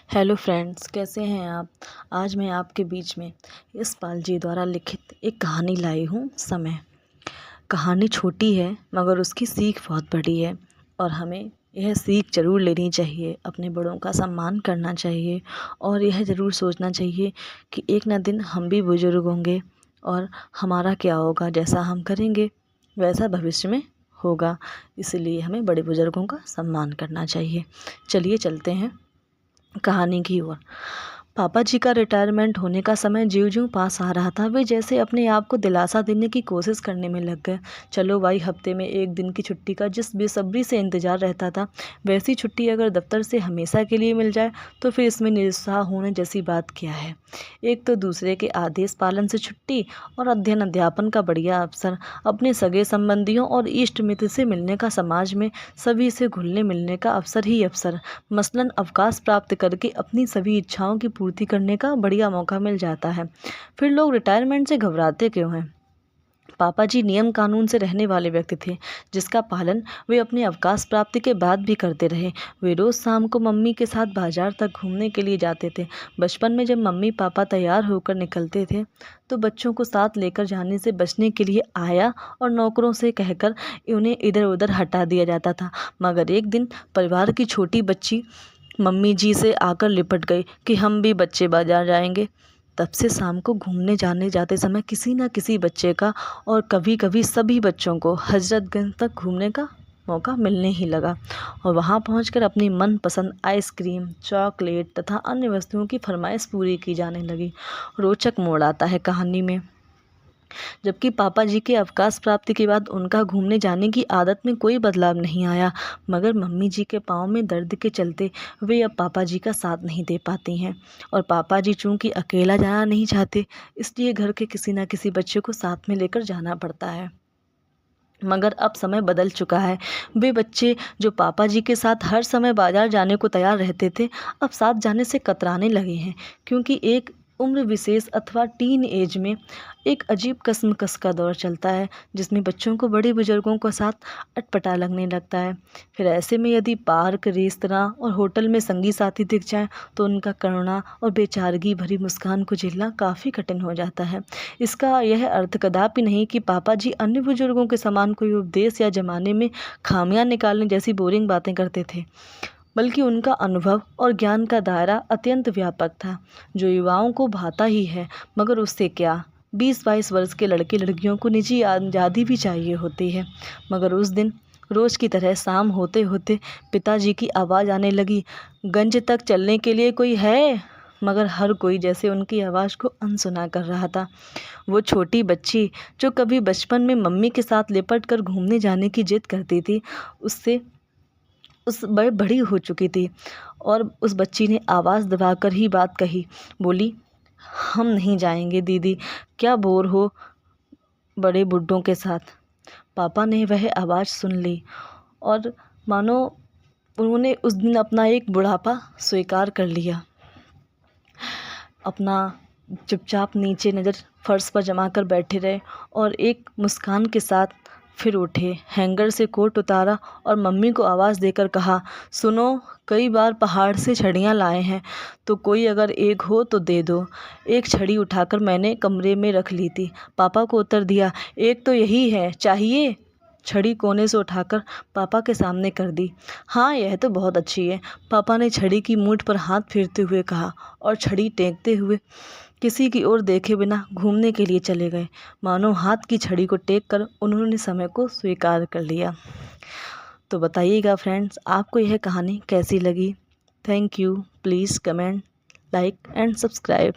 Hello friends, कैसे हैं आप। आज मैं आपके बीच में यशपाल जी द्वारा लिखित एक कहानी लाई हूँ। समय। कहानी छोटी है मगर उसकी सीख बहुत बड़ी है और हमें यह सीख ज़रूर लेनी चाहिए। अपने बड़ों का सम्मान करना चाहिए और यह ज़रूर सोचना चाहिए कि एक ना दिन हम भी बुज़ुर्ग होंगे और हमारा क्या होगा। जैसा हम करेंगे वैसा भविष्य में होगा। इसलिए हमें बड़े बुज़ुर्गों का सम्मान करना चाहिए। चलिए चलते हैं कहानी की ओर। पापा जी का रिटायरमेंट होने का समय ज्यों-ज्यों पास आ रहा था, वे जैसे अपने आप को दिलासा देने की कोशिश करने में लग गए। चलो भाई, हफ्ते में एक दिन की छुट्टी का जिस बेसब्री से इंतज़ार रहता था, वैसी छुट्टी अगर दफ्तर से हमेशा के लिए मिल जाए तो फिर इसमें निरुत्साह होने जैसी बात क्या है। एक तो दूसरे के आदेश पालन से छुट्टी और अध्ययन अध्यापन का बढ़िया अवसर, अपने सगे संबंधियों और इष्ट मित्र से मिलने का, समाज में सभी से घुलने मिलने का अवसर ही अवसर। मसलन अवकाश प्राप्त करके अपनी सभी इच्छाओं की पूर्ति करने का बढ़िया मौका मिल जाता है। फिर लोग रिटायरमेंट से घबराते क्यों हैं। पापा जी नियम कानून से रहने वाले व्यक्ति थे, जिसका पालन वे अपने अवकाश प्राप्ति के बाद भी करते रहे। वे रोज़ शाम को मम्मी के साथ बाजार तक घूमने के लिए जाते थे। बचपन में जब मम्मी पापा तैयार होकर निकलते थे तो बच्चों को साथ लेकर जाने से बचने के लिए आया और नौकरों से कहकर उन्हें इधर उधर हटा दिया जाता था। मगर एक दिन परिवार की छोटी बच्ची मम्मी जी से आकर लिपट गई कि हम भी बच्चे बाजार जाएंगे। तब से शाम को घूमने जाने जाते समय किसी न किसी बच्चे का और कभी कभी सभी बच्चों को हजरतगंज तक घूमने का मौका मिलने ही लगा और वहां पहुंचकर अपनी मनपसंद आइसक्रीम, चॉकलेट तथा अन्य वस्तुओं की फरमाइश पूरी की जाने लगी। रोचक मोड़ आता है कहानी में। जबकि पापा जी के अवकाश प्राप्ति के बाद उनका घूमने जाने की आदत में कोई बदलाव नहीं आया, मगर मम्मी जी के पाँव में दर्द के चलते वे अब पापा जी का साथ नहीं दे पाती हैं। और पापा जी चूँकि अकेला जाना नहीं चाहते, इसलिए घर के किसी न किसी बच्चे को साथ में लेकर जाना पड़ता है। मगर अब समय बदल चुका है। वे बच्चे जो पापा जी के साथ हर समय बाजार जाने को तैयार रहते थे, अब साथ जाने से कतराने लगे हैं, क्योंकि एक उम्र विशेष अथवा टीन एज में एक अजीब कसमकस का दौर चलता है, जिसमें बच्चों को बड़े बुजुर्गों के साथ अटपटा लगने लगता है। फिर ऐसे में यदि पार्क, रेस्तरां और होटल में संगी साथी दिख जाएं तो उनका करुणा और बेचारगी भरी मुस्कान को झेलना काफ़ी कठिन हो जाता है। इसका यह अर्थ कदापि नहीं कि पापा जी अन्य बुजुर्गों के समान कोई उपदेश या जमाने में खामियां निकालने जैसी बोरिंग बातें करते थे, बल्कि उनका अनुभव और ज्ञान का दायरा अत्यंत व्यापक था, जो युवाओं को भाता ही है। मगर उससे क्या, 20-22 वर्ष के लड़के लड़कियों को निजी आज़ादी भी चाहिए होती है। मगर उस दिन रोज़ की तरह शाम होते होते पिताजी की आवाज़ आने लगी, गंज तक चलने के लिए कोई है। मगर हर कोई जैसे उनकी आवाज़ को अनसुना कर रहा था। वो छोटी बच्ची जो कभी बचपन में मम्मी के साथ लिपट कर घूमने जाने की जिद करती थी, उससे उस बड़ी हो चुकी थी और उस बच्ची ने आवाज़ दबाकर ही बात कही। बोली, हम नहीं जाएंगे दीदी, क्या बोर हो बड़े बुड्ढों के साथ। पापा ने वह आवाज़ सुन ली और मानो उन्होंने उस दिन अपना एक बुढ़ापा स्वीकार कर लिया। अपना चुपचाप नीचे नज़र फर्श पर जमा कर बैठे रहे और एक मुस्कान के साथ फिर उठे, हैंगर से कोट उतारा और मम्मी को आवाज़ देकर कहा, सुनो, कई बार पहाड़ से छड़ियाँ लाए हैं, तो कोई अगर एक हो तो दे दो। एक छड़ी उठाकर मैंने कमरे में रख ली थी। पापा को उत्तर दिया, एक तो यही है, चाहिए। छड़ी कोने से उठाकर पापा के सामने कर दी। हाँ, यह तो बहुत अच्छी है, पापा ने छड़ी की मूठ पर हाथ फेरते हुए कहा और छड़ी टेकते हुए किसी की ओर देखे बिना घूमने के लिए चले गए। मानो हाथ की छड़ी को टेक कर उन्होंने समय को स्वीकार कर लिया। तो बताइएगा फ्रेंड्स, आपको यह कहानी कैसी लगी। Thank you. Please comment, like and subscribe.